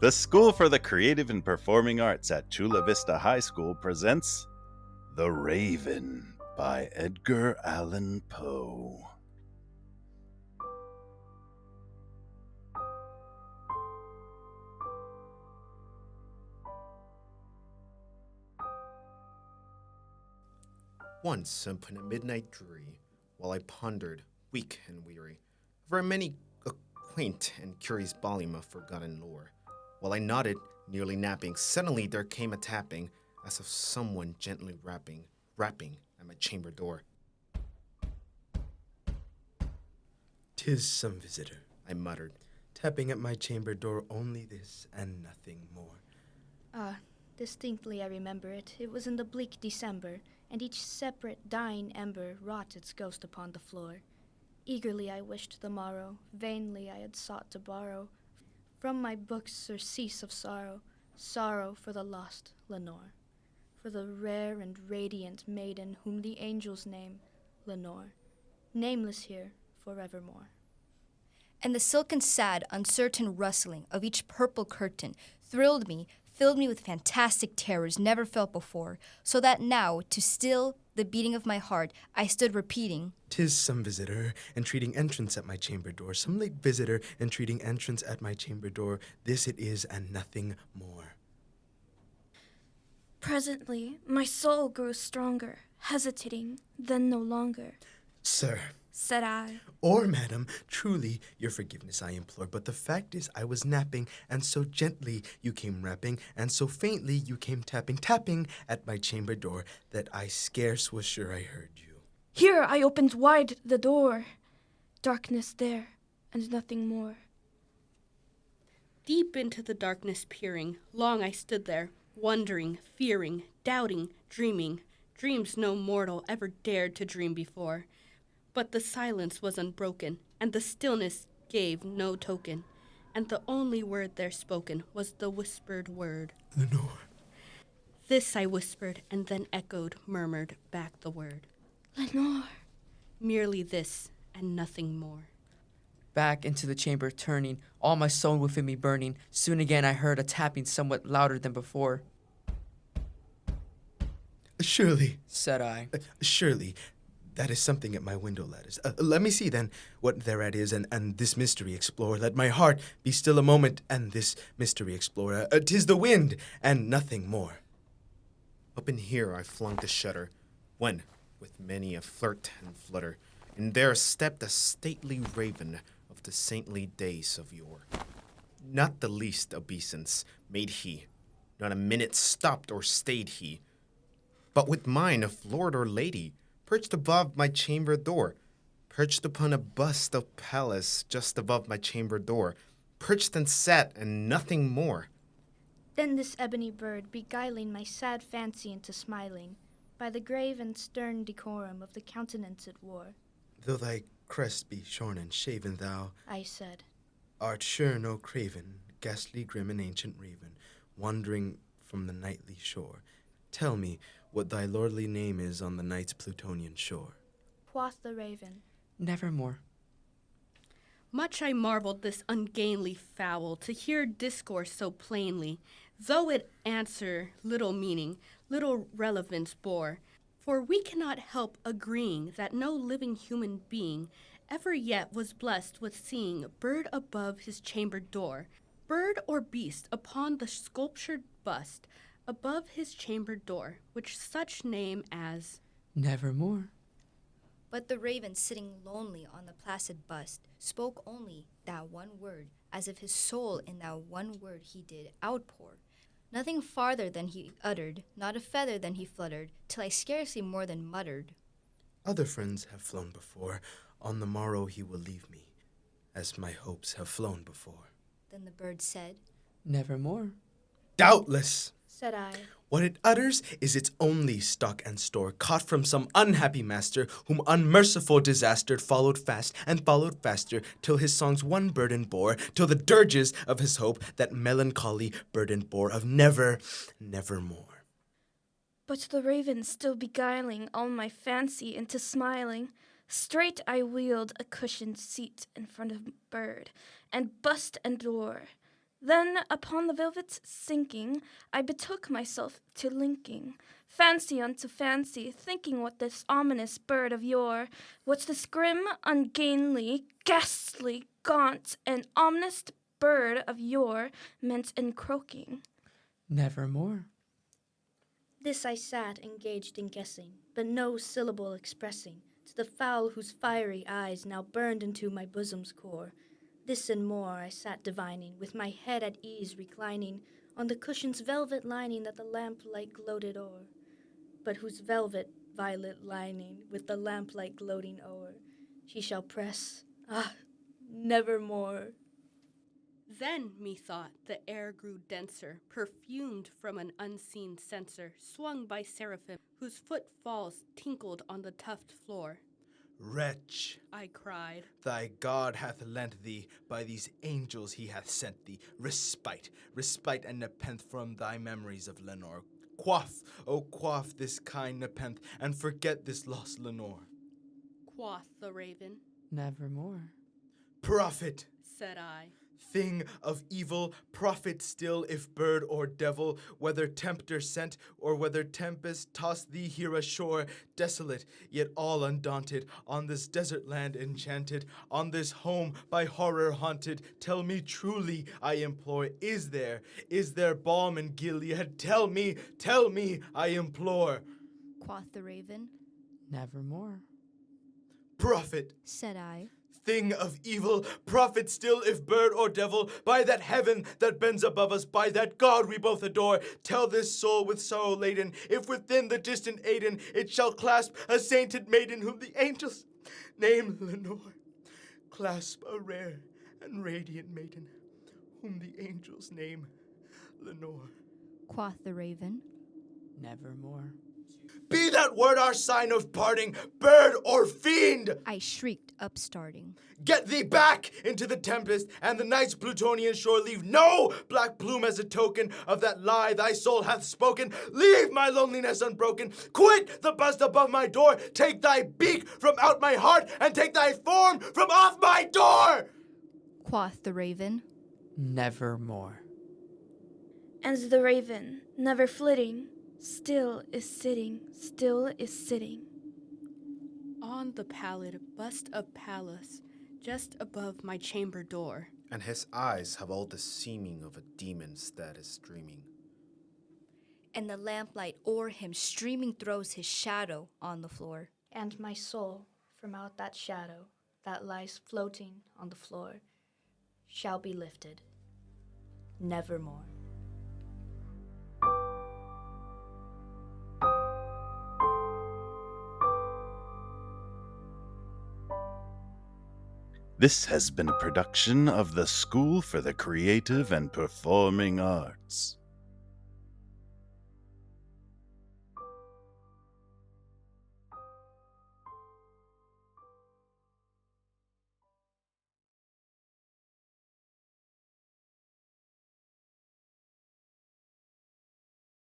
The School for the Creative and Performing Arts at Chula Vista High School presents The Raven by Edgar Allan Poe. Once upon a midnight dreary, while I pondered, weak and weary, over many a quaint and curious volume of forgotten lore, while I nodded, nearly napping, suddenly there came a tapping, as of someone gently rapping at my chamber door. "'Tis some visitor," I muttered. tapping at my chamber door, only this and nothing more. Distinctly I remember it. It was in the bleak December, and each separate dying ember wrought its ghost upon the floor. Eagerly I wished the morrow, vainly I had sought to borrow from my books surcease of sorrow, sorrow for the lost Lenore, for the rare and radiant maiden whom the angels name Lenore, nameless here forevermore. And the silken, sad, uncertain rustling of each purple curtain thrilled me, filled me with fantastic terrors never felt before, so that now, to still the beating of my heart, I stood repeating, "'Tis some visitor, entreating entrance at my chamber door, some late visitor, entreating entrance at my chamber door. This it is, and nothing more." Presently, my soul grew stronger, hesitating, then no longer, "Sir, said I. or madam, truly your forgiveness I implore, but the fact is I was napping, and so gently you came rapping, and so faintly you came tapping at my chamber door, that I scarce was sure I heard you." Here I opened wide the door. Darkness there, and nothing more. Deep into the darkness peering, long I stood there, wondering, fearing, doubting, dreaming, dreams no mortal ever dared to dream before. But the silence was unbroken, and the stillness gave no token, and the only word there spoken was the whispered word. "Lenore." This I whispered, and then echoed, murmured back the word. Lenore. Merely this, and nothing more. Back into the chamber turning, all my soul within me burning, soon again I heard a tapping somewhat louder than before. "Surely," Said I. "Surely, that is something at my window lattice. Let me see, then, what thereat is, and this mystery explore. Let my heart be still a moment, and this mystery explore. 'Tis the wind, and nothing more." Up in here I flung the shutter, when, with many a flirt and flutter, in there stepped a stately raven of the saintly days of yore. Not the least obeisance made he, not a minute stopped or stayed he, but with mine of lord or lady, perched above my chamber door, perched upon a bust of Pallas just above my chamber door, perched and sat and nothing more. Then this ebony bird, beguiling my sad fancy into smiling, by the grave and stern decorum of the countenance it wore, "Though thy crest be shorn and shaven, thou I said, art sure no craven, ghastly, grim, and ancient raven, wandering from the nightly shore. Tell me what thy lordly name is on the night's Plutonian shore." quoth the raven, Nevermore. Much I marveled this ungainly fowl to hear discourse so plainly, though it answer little meaning, little relevance bore. For we cannot help agreeing that no living human being ever yet was blessed with seeing bird above his chamber door, bird or beast upon the sculptured bust above his chamber door, which such name as Nevermore. but the raven sitting lonely on the placid bust spoke only that one word, as if his soul in that one word he did outpour. Nothing farther than he uttered, not a feather than he fluttered, till I scarcely more than muttered. "Other friends have flown before. On the morrow he will leave me, as my hopes have flown before." Then the bird said, Nevermore. "Doubtless! said I, What it utters is its only stock and store, caught from some unhappy master, whom unmerciful disaster followed fast and followed faster, till his songs one burden bore, till the dirges of his hope that melancholy burden bore of nevermore." But the raven still beguiling all my fancy into smiling, straight I wheeled a cushioned seat in front of bird, and bust and door. Then, upon the velvet's sinking, I betook myself to linking, fancy unto fancy, thinking what this ominous bird of yore, what this grim, ungainly, ghastly, gaunt, and ominous bird of yore meant in croaking. Nevermore. This I sat engaged in guessing, but no syllable expressing, to the fowl whose fiery eyes now burned into my bosom's core. This and more I sat divining, with my head at ease reclining on the cushion's velvet lining that the lamplight gloated o'er, but whose velvet violet lining with the lamplight gloating o'er she shall press, nevermore. Then, methought, the air grew denser, perfumed from an unseen censer, swung by seraphim, whose footfalls tinkled on the tufted floor. Wretch, I cried, thy God hath lent thee, by these angels he hath sent thee, respite and nepenthe from thy memories of Lenore. Quaff, O quaff this kind nepenthe, and forget this lost Lenore. quoth the raven. Nevermore. Prophet, Said I, thing of evil, prophet still, if bird or devil, whether tempter sent, or whether tempest tossed thee here ashore, desolate, yet all undaunted, on this desert land enchanted, on this home by horror haunted, tell me truly, I implore, is there balm in Gilead? Tell me, I implore. quoth the raven. Nevermore. Prophet, Said I, thing of evil, prophet still, if bird or devil, by that heaven that bends above us, by that God we both adore, tell this soul with sorrow laden, if within the distant Aden it shall clasp a sainted maiden whom the angels name Lenore. Clasp a rare and radiant maiden whom the angels name Lenore. quoth the raven. Nevermore. Be that word our sign of parting, bird or fiend! I shrieked, upstarting. Get thee back into the tempest, and the night's Plutonian shore. Leave no black plume as a token of that lie thy soul hath spoken. Leave my loneliness unbroken. Quit the bust above my door. Take thy beak from out my heart, and take thy form from off my door! Quoth the raven. Nevermore. And the raven, never flitting, still is sitting, on the pallid bust of Pallas, just above my chamber door. And his eyes have all the seeming of a demon's that is dreaming. And the lamplight o'er him streaming throws his shadow on the floor. And my soul, from out that shadow that lies floating on the floor, shall be lifted, nevermore. This has been a production of the School for the Creative and Performing Arts.